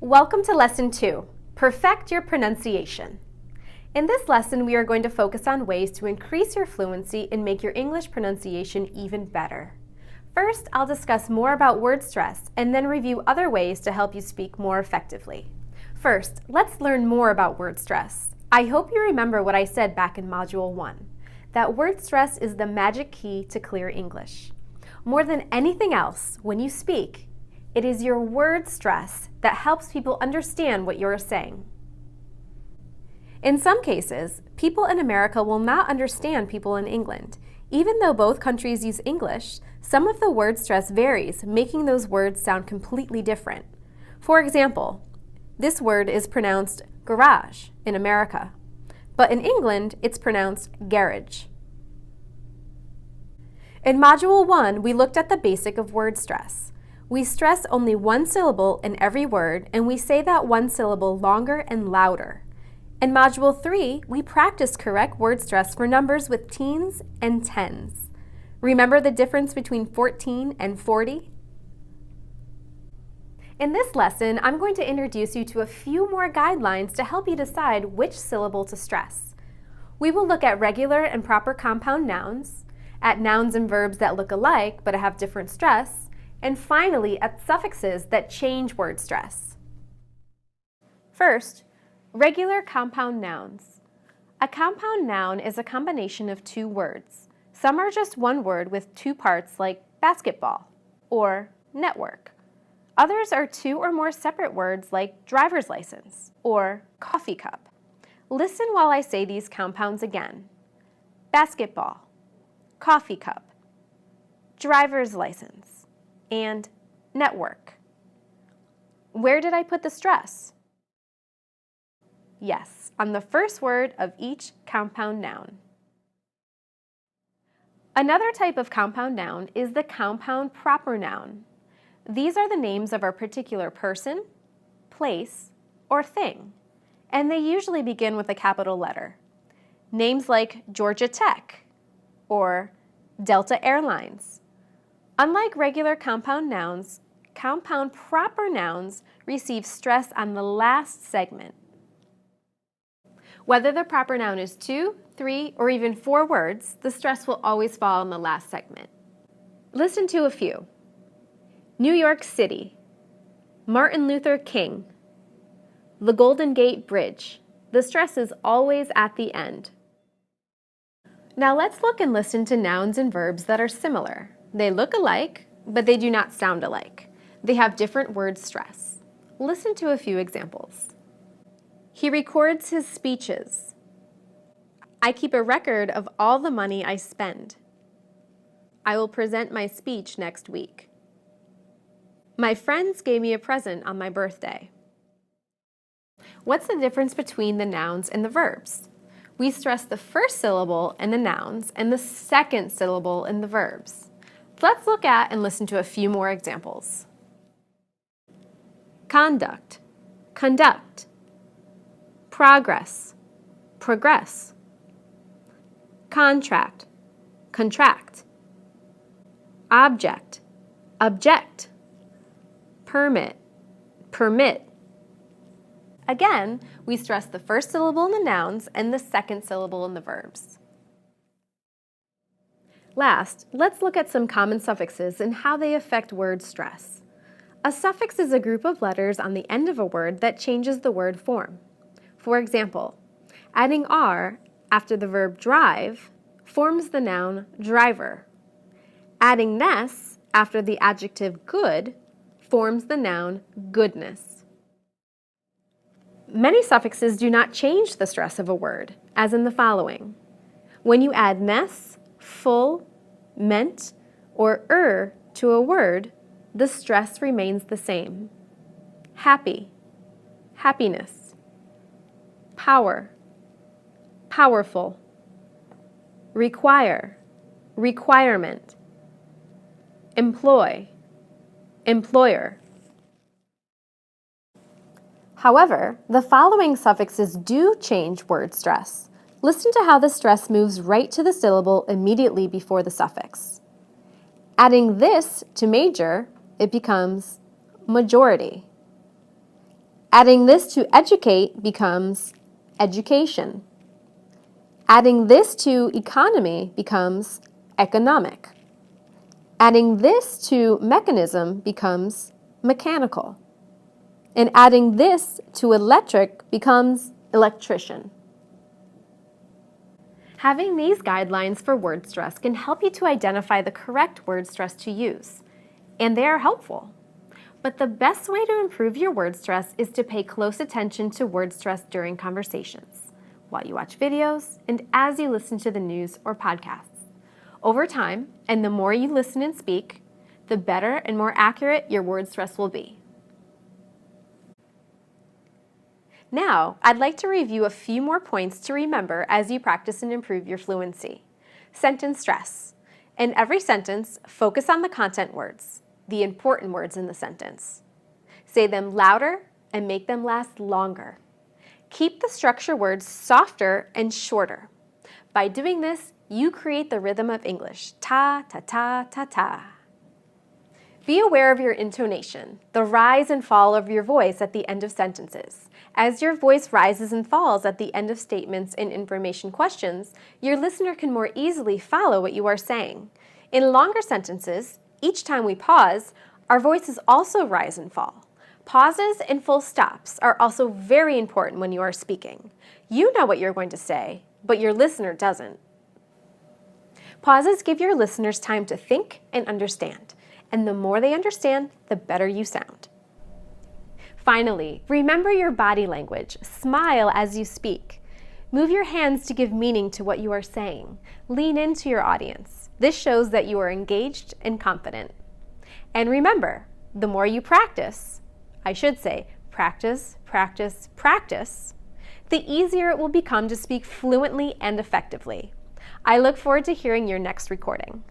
Welcome to Lesson 2, Perfect Your Pronunciation. In this lesson, we are going to focus on ways to increase your fluency and make your English pronunciation even better. First, I'll discuss more about word stress and then review other ways to help you speak more effectively. First, let's learn more about word stress. I hope you remember what I said back in Module 1, that word stress is the magic key to clear English. More than anything else, when you speak, it is your word stress that helps people understand what you're saying. In some cases, people in America will not understand people in England. Even though both countries use English, some of the word stress varies, making those words sound completely different. For example, this word is pronounced garage in America, but in England it's pronounced garage. In Module 1, we looked at the basic of word stress. We stress only one syllable in every word, and we say that one syllable longer and louder. In Module 3, we practice correct word stress for numbers with teens and tens. Remember the difference between 14 and 40? In this lesson, I'm going to introduce you to a few more guidelines to help you decide which syllable to stress. We will look at regular and proper compound nouns, at nouns and verbs that look alike but have different stress, and finally at suffixes that change word stress. First, regular compound nouns. A compound noun is a combination of two words. Some are just one word with two parts like basketball or network. Others are two or more separate words like driver's license or coffee cup. Listen while I say these compounds again. Basketball, coffee cup, driver's license, and network. Where did I put the stress? Yes, on the first word of each compound noun. Another type of compound noun is the compound proper noun. These are the names of a particular person, place, or thing, and they usually begin with a capital letter. Names like Georgia Tech or Delta Airlines. Unlike regular compound nouns, compound proper nouns receive stress on the last segment. Whether the proper noun is 2, 3, or even 4 words, the stress will always fall on the last segment. Listen to a few. New York City, Martin Luther King, the Golden Gate Bridge. The stress is always at the end. Now let's look and listen to nouns and verbs that are similar. They look alike, but they do not sound alike. They have different word stress. Listen to a few examples. He records his speeches. I keep a record of all the money I spend. I will present my speech next week. My friends gave me a present on my birthday. What's the difference between the nouns and the verbs? We stress the first syllable in the nouns and the second syllable in the verbs. Let's look at and listen to a few more examples. Conduct, conduct. Progress, progress. Contract, contract. Object, object. Permit, permit. Again, we stress the first syllable in the nouns and the second syllable in the verbs. Last, let's look at some common suffixes and how they affect word stress. A suffix is a group of letters on the end of a word that changes the word form. For example, adding "r" after the verb drive forms the noun driver. Adding "ness" after the adjective good forms the noun goodness. Many suffixes do not change the stress of a word, as in the following. When you add "ness," "full," "meant," or to a word, the stress remains the same. Happy, happiness. Power, powerful. Require, requirement. Employ, employer. However, the following suffixes do change word stress. Listen to how the stress moves right to the syllable immediately before the suffix. Adding "this" to major, it becomes majority. Adding this to educate becomes education. Adding this to economy becomes economic. Adding this to mechanism becomes mechanical. And adding this to electric becomes electrician. Having these guidelines for word stress can help you to identify the correct word stress to use, and they are helpful. But the best way to improve your word stress is to pay close attention to word stress during conversations, while you watch videos, and as you listen to the news or podcasts. Over time, and the more you listen and speak, the better and more accurate your word stress will be. Now, I'd like to review a few more points to remember as you practice and improve your fluency. Sentence stress. In every sentence, focus on the content words, the important words in the sentence. Say them louder and make them last longer. Keep the structure words softer and shorter. By doing this, you create the rhythm of English. Ta, ta, ta, ta, ta. Be aware of your intonation, the rise and fall of your voice at the end of sentences. As your voice rises and falls at the end of statements and information questions, your listener can more easily follow what you are saying. In longer sentences, each time we pause, our voices also rise and fall. Pauses and full stops are also very important when you are speaking. You know what you're going to say, but your listener doesn't. Pauses give your listeners time to think and understand, and the more they understand, the better you sound. Finally, remember your body language. Smile as you speak. Move your hands to give meaning to what you are saying. Lean into your audience. This shows that you are engaged and confident. And remember, the more you practice, I should say practice, practice, practice, the easier it will become to speak fluently and effectively. I look forward to hearing your next recording.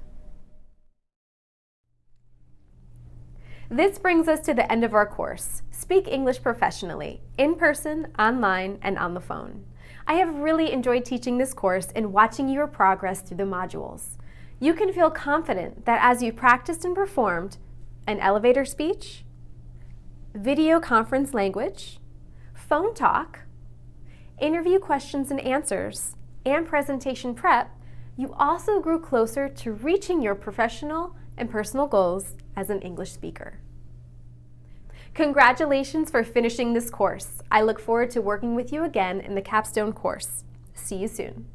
This brings us to the end of our course, Speak English Professionally, in person, online, and on the phone. I have really enjoyed teaching this course and watching your progress through the modules. You can feel confident that as you practiced and performed an elevator speech, video conference language, phone talk, interview questions and answers, and presentation prep, you also grew closer to reaching your professional and personal goals as an English speaker. Congratulations for finishing this course. I look forward to working with you again in the capstone course. See you soon.